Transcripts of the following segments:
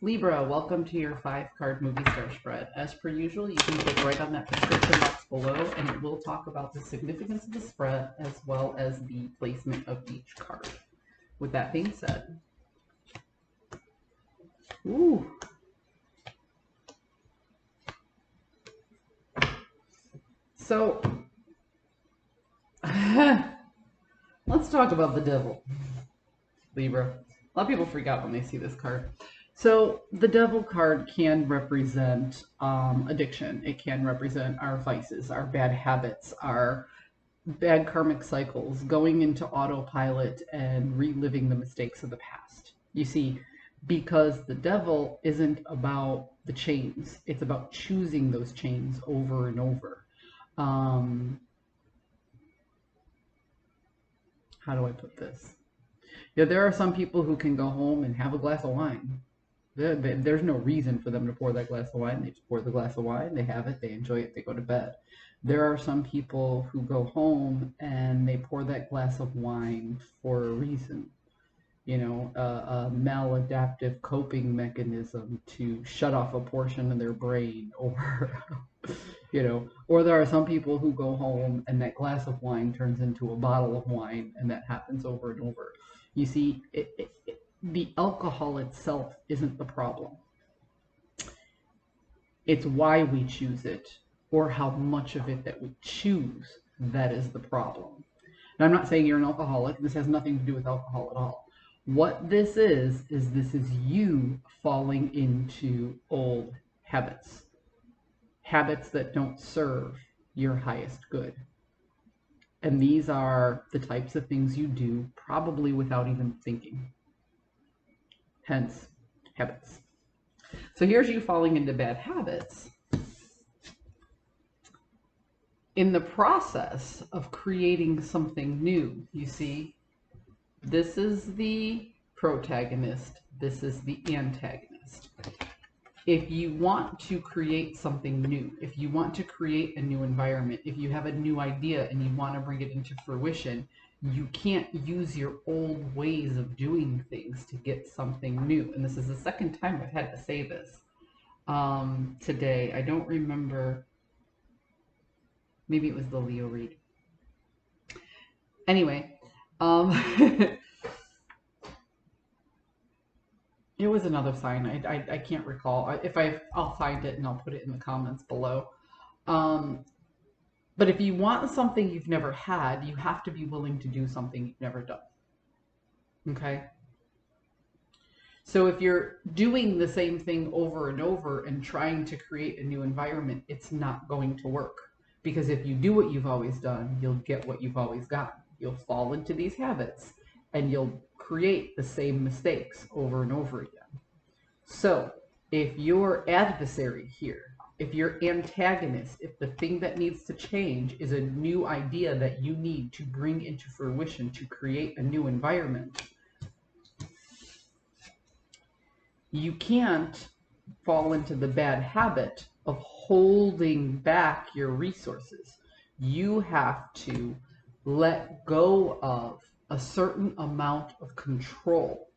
Libra, welcome to your 5-card movie star spread. As per usual, you can click right on that description box below and it will talk about the significance of the spread as well as the placement of each card. With that being said, ooh. So, let's talk about the devil, Libra. A lot of people freak out when they see this card. So the devil card can represent addiction. It can represent our vices, our bad habits, our bad karmic cycles, going into autopilot and reliving the mistakes of the past. You see, because the devil isn't about the chains, it's about choosing those chains over and over. How do I put this? Yeah, there are some people who can go home and have a glass of wine. There's no reason for them to pour that glass of wine. They just pour the glass of wine, they have it, they enjoy it, they go to bed. There are some people who go home and they pour that glass of wine for a reason. You know, a maladaptive coping mechanism to shut off a portion of their brain, or, you know, or there are some people who go home and that glass of wine turns into a bottle of wine, and that happens over and over. You see, the alcohol itself isn't the problem. It's why we choose it, or how much of it that we choose, that is the problem. And I'm not saying you're an alcoholic. This has nothing to do with alcohol at all. What this is you falling into old habits. Habits that don't serve your highest good. And these are the types of things you do probably without even thinking. Hence, habits. So here's you falling into bad habits. In the process of creating something new, you see, this is the protagonist, this is the antagonist. If you want to create something new, if you want to create a new environment, if you have a new idea and you want to bring it into fruition, you can't use your old ways of doing things to get something new. And this is the second time I've had to say this today. I don't remember. Maybe it was the Leo read. Anyway, it was another sign. I can't recall. I'll find it and I'll put it in the comments below. But if you want something you've never had, you have to be willing to do something you've never done. Okay? So if you're doing the same thing over and over and trying to create a new environment, it's not going to work. Because if you do what you've always done, you'll get what you've always gotten. You'll fall into these habits and you'll create the same mistakes over and over again. So if your adversary here, if your antagonist, if the thing that needs to change is a new idea that you need to bring into fruition to create a new environment, you can't fall into the bad habit of holding back your resources. You have to let go of a certain amount of control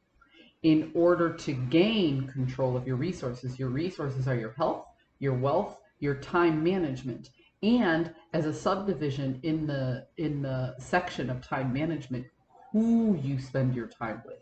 in order to gain control of your resources. Your resources are your health, your wealth, your time management, and as a subdivision in the section of time management, who you spend your time with.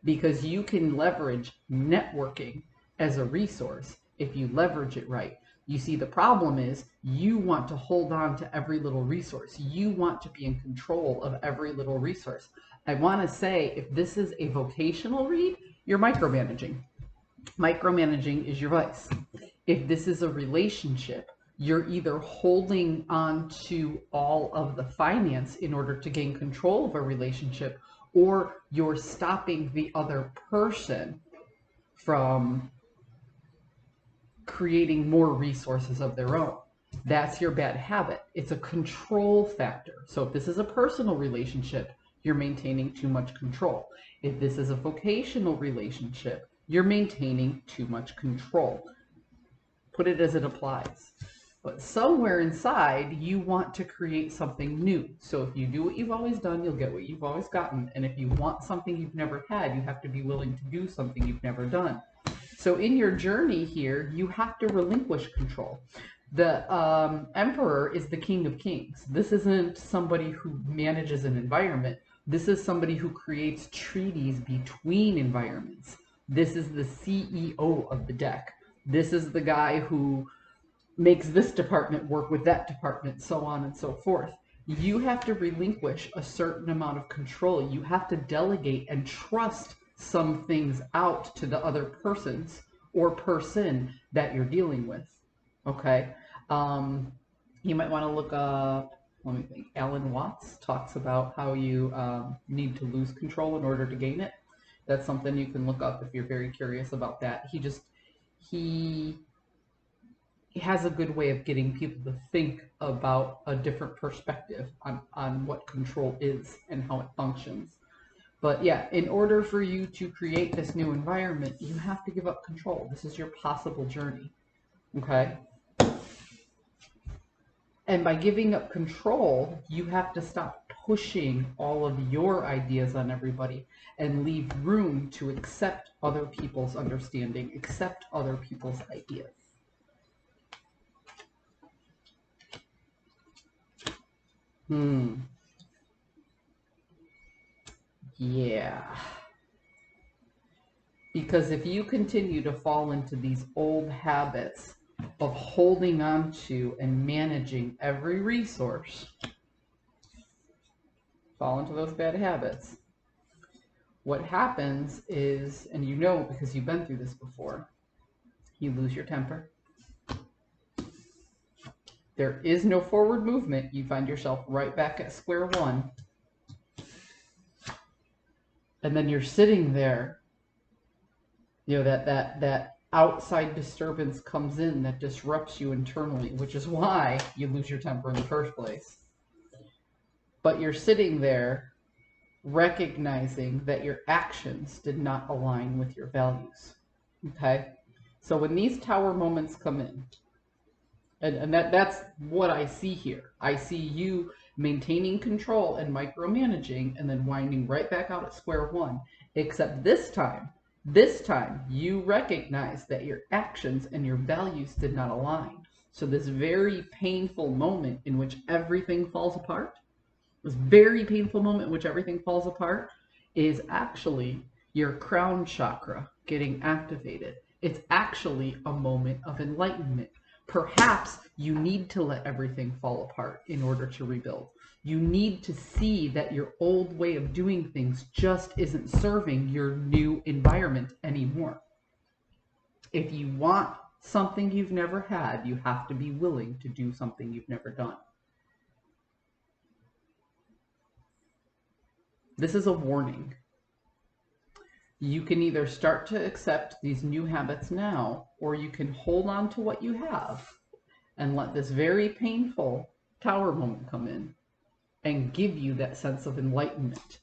Because you can leverage networking as a resource if you leverage it right. You see, the problem is you want to hold on to every little resource. You want to be in control of every little resource. I want to say, if this is a vocational read, you're micromanaging. Micromanaging is your vice. If this is a relationship, you're either holding on to all of the finance in order to gain control of a relationship, or you're stopping the other person from creating more resources of their own. That's your bad habit. It's a control factor. So if this is a personal relationship, you're maintaining too much control. If this is a vocational relationship, you're maintaining too much control. Put it as it applies. But somewhere inside, you want to create something new. So if you do what you've always done, you'll get what you've always gotten. And if you want something you've never had, you have to be willing to do something you've never done. So in your journey here, you have to relinquish control. The Emperor is the King of Kings. This isn't somebody who manages an environment. This is somebody who creates treaties between environments. This is the CEO of the deck. This is the guy who makes this department work with that department, so on and so forth. You have to relinquish a certain amount of control. You have to delegate and trust some things out to the other persons or person that you're dealing with. Okay? You might want to look up, let me think, Alan Watts talks about how you need to lose control in order to gain it. That's something you can look up if you're very curious about that. He has a good way of getting people to think about a different perspective on what control is and how it functions. But yeah, in order for you to create this new environment, you have to give up control. This is your possible journey. Okay? And by giving up control, you have to stop pushing all of your ideas on everybody and leave room to accept other people's understanding, accept other people's ideas. Yeah. Because if you continue to fall into these old habits of holding on to and managing every resource, fall into those bad habits, what happens is, and you know because you've been through this before, you lose your temper. There is no forward movement. You find yourself right back at square one. And then you're sitting there, you know, that outside disturbance comes in that disrupts you internally, which is why you lose your temper in the first place. But you're sitting there recognizing that your actions did not align with your values. Okay? So when these tower moments come in, and that's what I see here. I see you maintaining control and micromanaging and then winding right back out at square one. Except this time you recognize that your actions and your values did not align. So this very painful moment in which everything falls apart, this very painful moment in which everything falls apart is actually your crown chakra getting activated. It's actually a moment of enlightenment. Perhaps you need to let everything fall apart in order to rebuild. You need to see that your old way of doing things just isn't serving your new environment anymore. If you want something you've never had, you have to be willing to do something you've never done. This is a warning. You can either start to accept these new habits now, or you can hold on to what you have and let this very painful tower moment come in and give you that sense of enlightenment.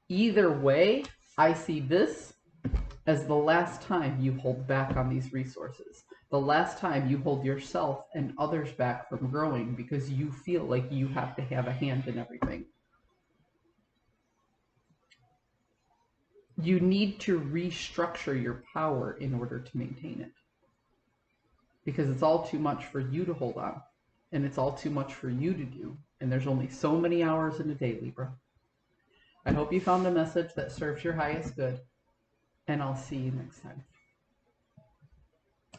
Either way, I see this as the last time you hold back on these resources. The last time you hold yourself and others back from growing because you feel like you have to have a hand in everything. You need to restructure your power in order to maintain it. Because it's all too much for you to hold on. And it's all too much for you to do. And there's only so many hours in a day, Libra. I hope you found a message that serves your highest good. And I'll see you next time.